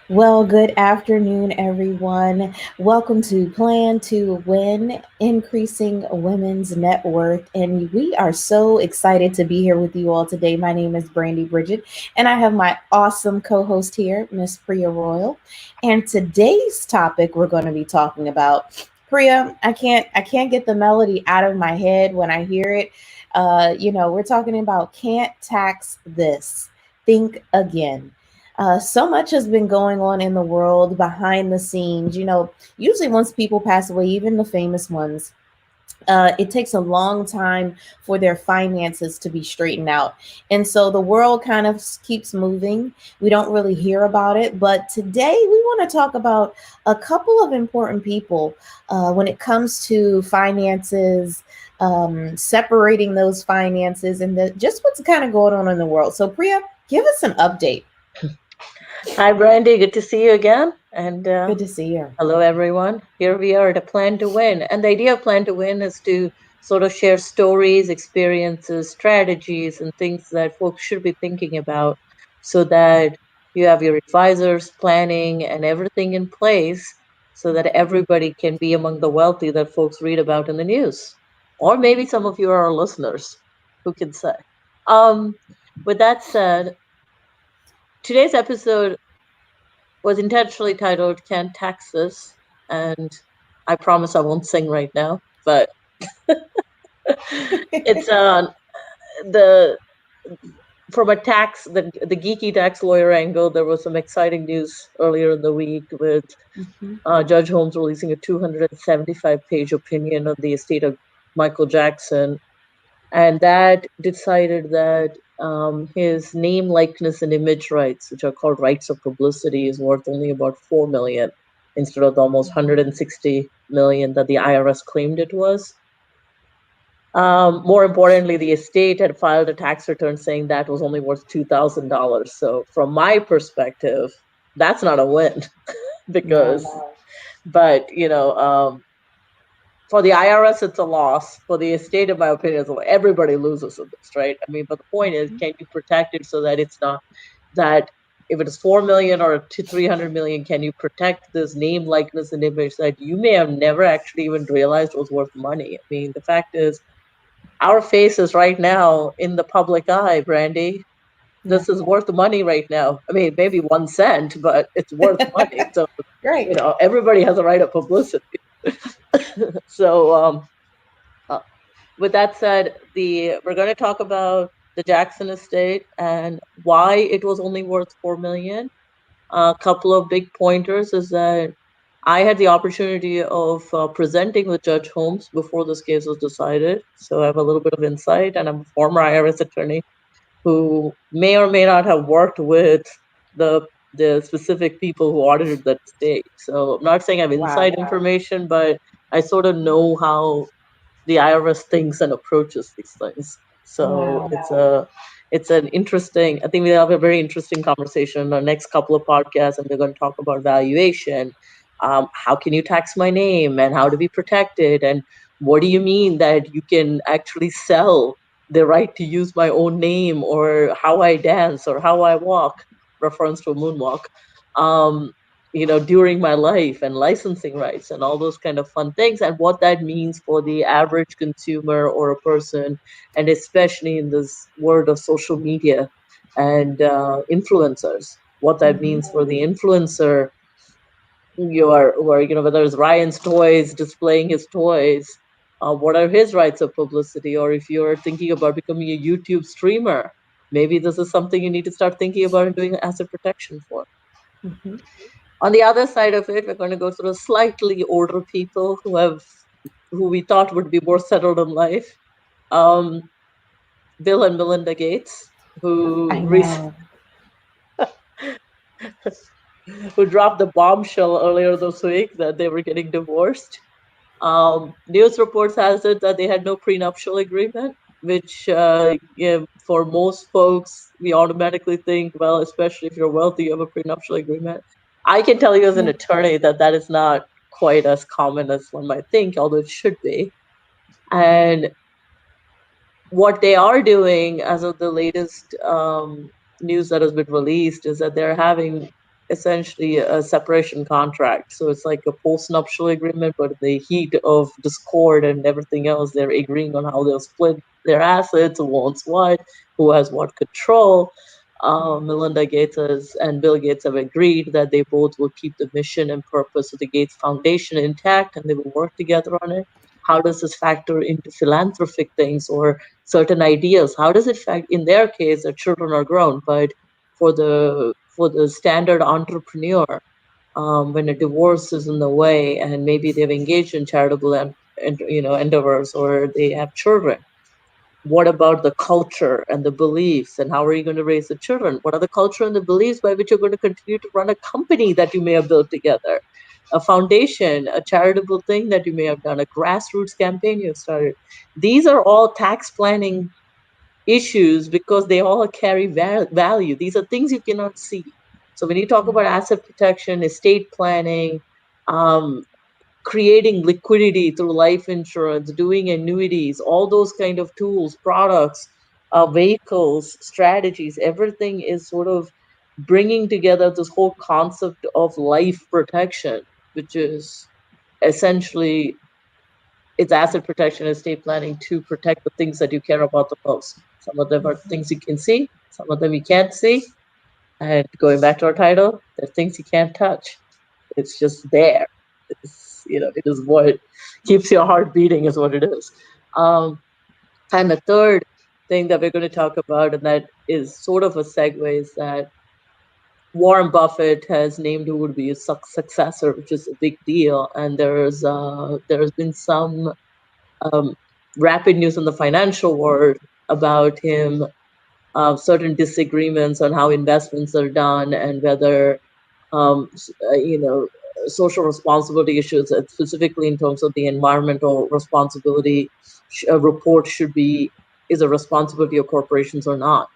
Well, good afternoon, everyone. Welcome to Plan to Win, Increasing Women's Net Worth. And we are so excited to be here with you all today. My name is Brandy Bridget, and I have my awesome co host here, Miss Priya Royal. And today's topic we're going to be talking about. Priya, I can't get the melody out of my head when I hear it. We're talking about can't tax this. Think again. So much has been going on in the world behind the scenes. Usually once people pass away, even the famous ones, it takes a long time for their finances to be straightened out. And so the world kind of keeps moving. We don't really hear about it. But today we want to talk about a couple of important people when it comes to finances. Separating those finances and just what's kind of going on in the world. So, Priya, give us an update. Hi, Brandy. Good to see you again. And Good to see you. hello, everyone. Here we are at a Plan to Win. And the idea of Plan to Win is to sort of share stories, experiences, strategies, and things that folks should be thinking about so that you have your advisors, planning, and everything in place so that everybody can be among the wealthy that folks read about in the news. Or maybe some of you are our listeners. Who can say? Um, with that said, today's episode was intentionally titled Can Taxes? And I promise I won't sing right now, but it's the from a the geeky tax lawyer angle, there was some exciting news earlier in the week with Mhm. Judge Holmes releasing a 275-page opinion on the estate of Michael Jackson, and that decided that his name, likeness, and image rights, which are called rights of publicity, is worth only about 4 million instead of the almost 160 million that the IRS claimed it was. More importantly, the estate had filed a tax return saying that was only worth $2,000. So, from my perspective, that's not a win because, No. but for the IRS, it's a loss. For the estate, in my opinion, it's a loss. Everybody loses in this, right? I mean, but the point is, can you protect it so that it's not that if it is 4 million or to 300 million, can you protect this name, likeness, and image that you may have never actually even realized was worth money? I mean, the fact is, our face is right now in the public eye, Brandy. Yeah. This is worth money right now. I mean, maybe 1 cent, but it's worth money. So, Great. everybody has a right of publicity. So, uh, with that said, the we're going to talk about the Jackson estate and why it was only worth 4 million. A couple of big pointers is that I had the opportunity of presenting with Judge Holmes before this case was decided, so I have a little bit of insight, and I'm a former IRS attorney who may or may not have worked with the specific people who audited that state. So I'm not saying I have inside Wow. information, but I sort of know how the IRS thinks and approaches these things. So Wow. it's an interesting. I think we have a very interesting conversation in our next couple of podcasts, and we're going to talk about valuation. How can you tax my name, and how to be protected, and what do you mean that you can actually sell the right to use my own name, or how I dance, or how I walk, reference to a moonwalk. Um, during my life and licensing rights and all those kind of fun things, and what that means for the average consumer or a person, and especially in this world of social media and influencers, what that Mhm. means for the influencer. Whether it's Ryan's Toys displaying his toys, what are his rights of publicity? Or if you're thinking about becoming a YouTube streamer, maybe this is something you need to start thinking about and doing asset protection for. Mhm. On the other side of it, we're going to go through slightly older people who we thought would be more settled in life. Um, Bill and Melinda Gates, I who know. who dropped the bombshell earlier this week that they were getting divorced. News reports has it that they had no prenuptial agreement, which for most folks we automatically think, well, especially if you're wealthy, you have a prenuptial agreement. I can tell you as an Yeah. attorney that that is not quite as common as one might think, although it should be. And what they are doing, as of the latest news that has been released, is that they're having essentially a separation contract. So it's like a post-nuptial agreement, but in the heat of discord and everything else, they're agreeing on how they'll split their assets, who owns what, who has what control. Melinda Gates and Bill Gates have agreed that they both will keep the mission and purpose of the Gates Foundation intact, and they will work together on it. How does this factor into philanthropic things or certain ideas? How does it fact in their case, their children are grown, but for the standard entrepreneur, when a divorce is in the way and maybe they've engaged in charitable and endeavors or they have children, what about the culture and the beliefs, and how are you going to raise the children? What are the culture and the beliefs by which you're going to continue to run a company that you may have built together, a foundation, a charitable thing that you may have done, a grassroots campaign you have started? These are all tax planning issues because they all carry value. These are things you cannot see. So when you talk about asset protection, estate planning, um, creating liquidity through life insurance, doing annuities, all those kind of tools, products, vehicles, strategies, everything is sort of bringing together this whole concept of life protection, which is essentially it's asset protection, estate planning to protect the things that you care about the most. Some of them are things you can see, some of them you can't see. And going back to our title, they're things you can't touch. It's just there. It is what keeps your heart beating, is what it is. Um, and the third thing that we're going to talk about, and that is sort of a segue, is that Warren Buffett has named who would be his successor, which is a big deal. And there's been some um, rapid news in the financial world about him, certain disagreements on how investments are done and whether, um, social responsibility issues, specifically in terms of the environmental responsibility report should be is a responsibility of corporations or not.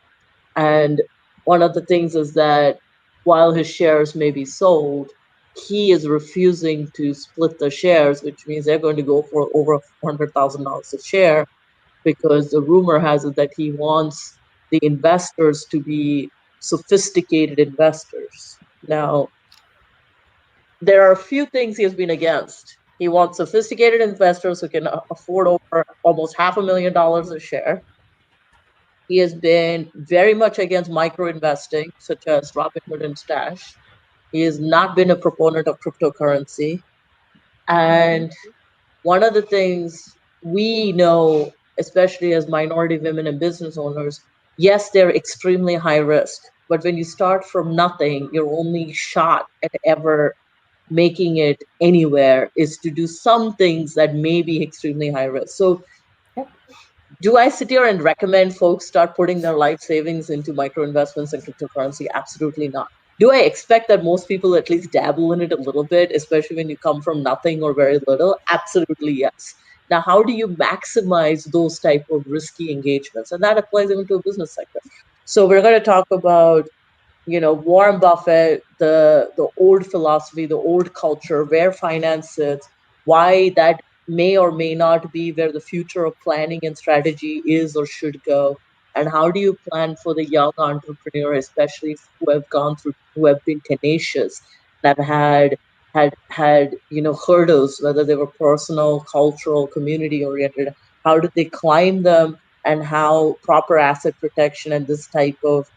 And one of the things is that while his shares may be sold, he is refusing to split the shares, which means they're going to go for over $400,000 a share, because the rumor has it that he wants the investors to be sophisticated investors. Now, there are a few things he has been against. He wants sophisticated investors who can afford over almost $500,000 a share. He has been very much against micro investing, such as Robinhood and Stash. He has not been a proponent of cryptocurrency. And one of the things we know, especially as minority women and business owners, yes, they're extremely high risk. But when you start from nothing, your only shot at ever making it anywhere is to do some things that may be extremely high risk. So do I sit here and recommend folks start putting their life savings into micro investments and cryptocurrency? Absolutely not. Do I expect that most people at least dabble in it a little bit, especially when you come from nothing or very little? Absolutely yes. Now, how do you maximize those type of risky engagements? And that applies even to a business sector. So we're going to talk about, Warren Buffett, the old philosophy, the old culture, where finance sits, why that may or may not be where the future of planning and strategy is or should go, and how do you plan for the young entrepreneur, especially who have been tenacious, that had hurdles, whether they were personal, cultural, community oriented. How did they climb them, and how proper asset protection and this type of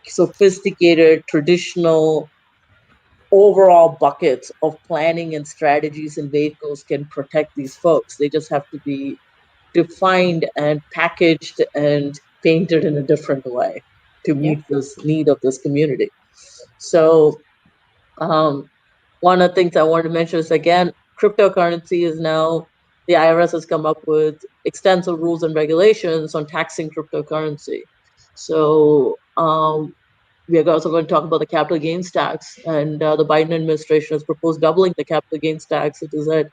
sophisticated, traditional, overall buckets of planning and strategies and vehicles can protect these folks. They just have to be defined and packaged and painted in a different way to Yep. meet this need of this community. So, um, one of the things I wanted to mention is, again, cryptocurrency is now, the IRS has come up with extensive rules and regulations on taxing cryptocurrency. So, we are also going to talk about the capital gains tax, and the Biden administration has proposed doubling the capital gains tax. It is at,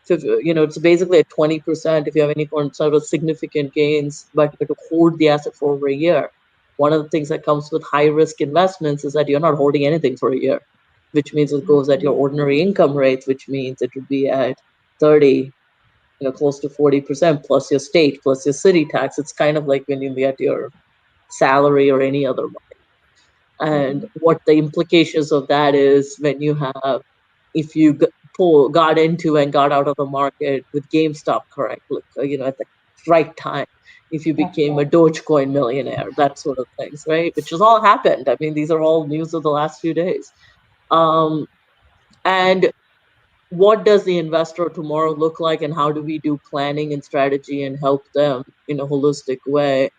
it's basically at 20% if you have any sort of significant gains, but you have to hold the asset for over a year. One of the things that comes with high risk investments is that you're not holding anything for a year, which means it goes at your ordinary income rates, which means it would be at 30, close to 40% plus your state, plus your city tax. It's kind of like when you get your salary or any other money. and Mhm. what the implications of that is when you have, if you got into and got out of the market with GameStop correctly, at the right time, if you That's became a right. Dogecoin millionaire, that sort of things, right? Which has all happened. I mean, these are all news of the last few days. Um, and what does the investor tomorrow look like, and how do we do planning and strategy and help them in a holistic way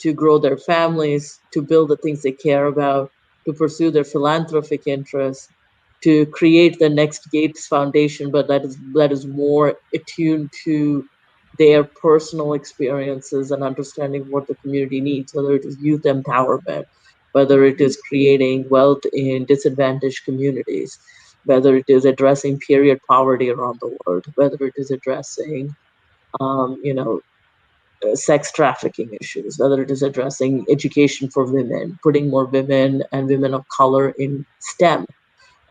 to grow their families, to build the things they care about, to pursue their philanthropic interests, to create the next Gates Foundation, but that is more attuned to their personal experiences and understanding what the community needs, whether it is youth empowerment, whether it is creating wealth in disadvantaged communities, whether it is addressing period poverty around the world, whether it is addressing um, you know, sex trafficking issues, whether it is addressing education for women, putting more women and women of color in STEM,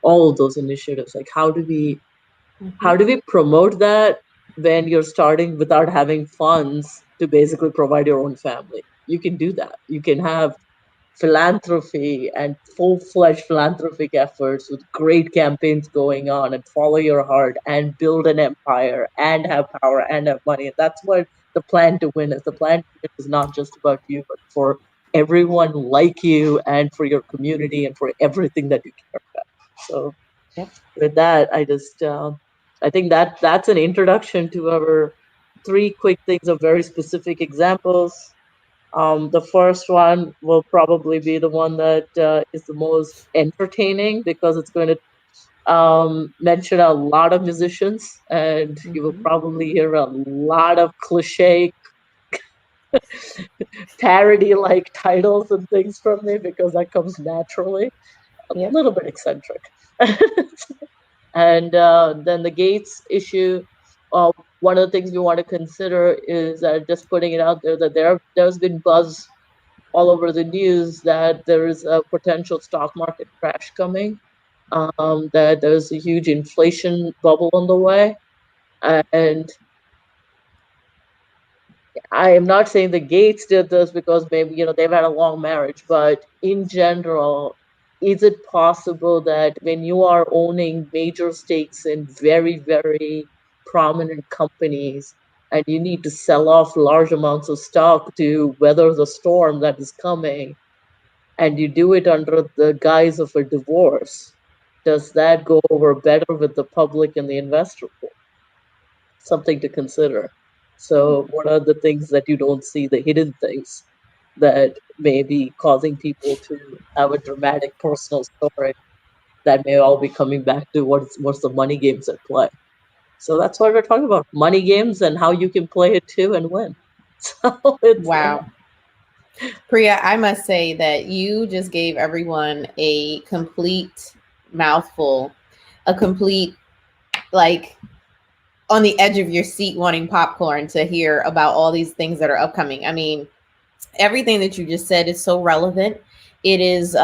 all of those initiatives. Like how Mhm. do we promote that when you're starting without having funds to basically provide your own family? You can do that. You can have philanthropy and full-fledged philanthropic efforts with great campaigns going on and follow your heart and build an empire and have power and have money. And that's what the plan to win is. The plan to win is not just about you, but for everyone like you and for your community and for everything that you care about. So Yep. with that, I think that's an introduction to our three quick things of very specific examples. The first one will probably be the one that is the most entertaining because it's going to mention a lot of musicians, and you will Mhm. probably hear a lot of cliche parody like titles and things from me because that comes naturally, a Yep. little bit eccentric. And then the Gates issue. Uh, One of the things we want to consider is just putting it out there that there's been buzz all over the news that there is a potential stock market crash coming, that there's a huge inflation bubble on the way. And I am not saying the Gates did this because maybe, they've had a long marriage, but in general, is it possible that when you are owning major stakes in very, very prominent companies and you need to sell off large amounts of stock to weather the storm that is coming, and you do it under the guise of a divorce, does that go over better with the public and the investor pool? Something to consider. So, what are the things that you don't see, the hidden things that may be causing people to have a dramatic personal story that may all be coming back to what's the money games at play? So that's what we're talking about: money games and how you can play it too and win. So it's Wow. Priya, I must say that you just gave everyone a complete mouthful, a complete, like, on the edge of your seat wanting popcorn to hear about all these things that are upcoming. I mean, everything that you just said is so relevant. It is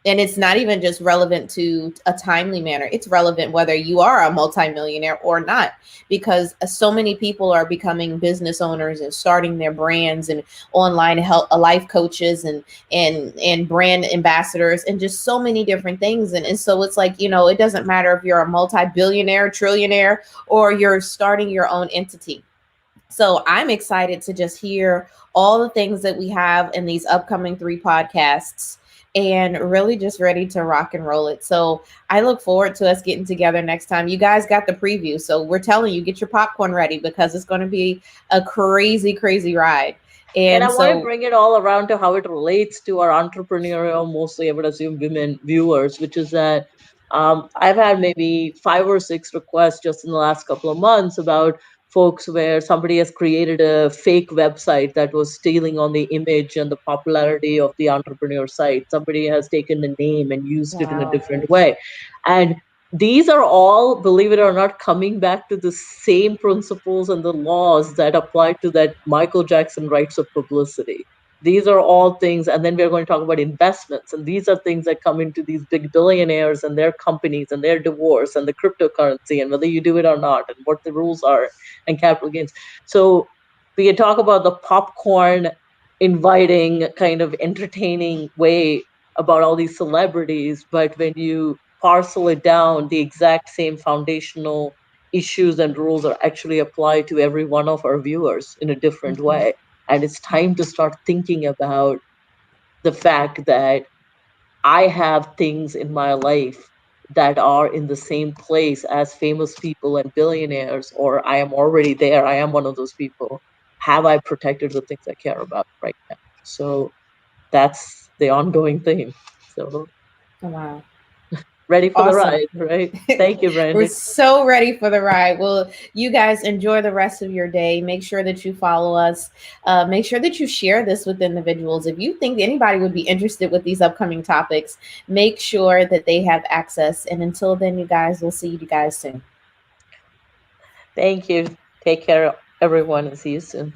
and it's not even just relevant to a timely manner, it's relevant whether you are a multimillionaire or not, because so many people are becoming business owners and starting their brands and online help life coaches and brand ambassadors and just so many different things. And so it's like, it doesn't matter if you're a multi-billionaire, trillionaire, or you're starting your own entity. So I'm excited to just hear all the things that we have in these upcoming three podcasts and really just ready to rock and roll it. So I look forward to us getting together next time. You guys got the preview. So we're telling you, get your popcorn ready because it's going to be a crazy, crazy ride. And I And want to so, bring it all around to how it relates to our entrepreneurial, mostly I would assume women viewers, which is that I've had maybe 5 or 6 requests just in the last couple of months about folks where somebody has created a fake website that was stealing on the image and the popularity of the entrepreneur site. Somebody has taken the name and used it in a wow. different way. And these are all, believe it or not, coming back to the same principles and the laws that apply to that Michael Jackson rights of publicity. These are all things, and then we're going to talk about investments, and these are things that come into these big billionaires and their companies and their divorce and the cryptocurrency and whether you do it or not and what the rules are and capital gains. So we can talk about the popcorn inviting, kind of entertaining way about all these celebrities, but when you parcel it down, the exact same foundational issues and rules are actually applied to every one of our viewers in a different Mhm. way. And it's time to start thinking about the fact that I have things in my life that are in the same place as famous people and billionaires, or I am already there. I am one of those people. Have I protected the things I care about right now? So that's the ongoing theme. So Wow. ready for the Awesome. ride, right? Thank you, We're Brandon. so ready for the ride. Well, you guys enjoy the rest of your day. Make sure that you follow us. Make sure that you share this with individuals. If you think anybody would be interested with these upcoming topics, make sure that they have access. And until then, you guys, we'll see you guys soon. Thank you. Take care, everyone, and see you soon.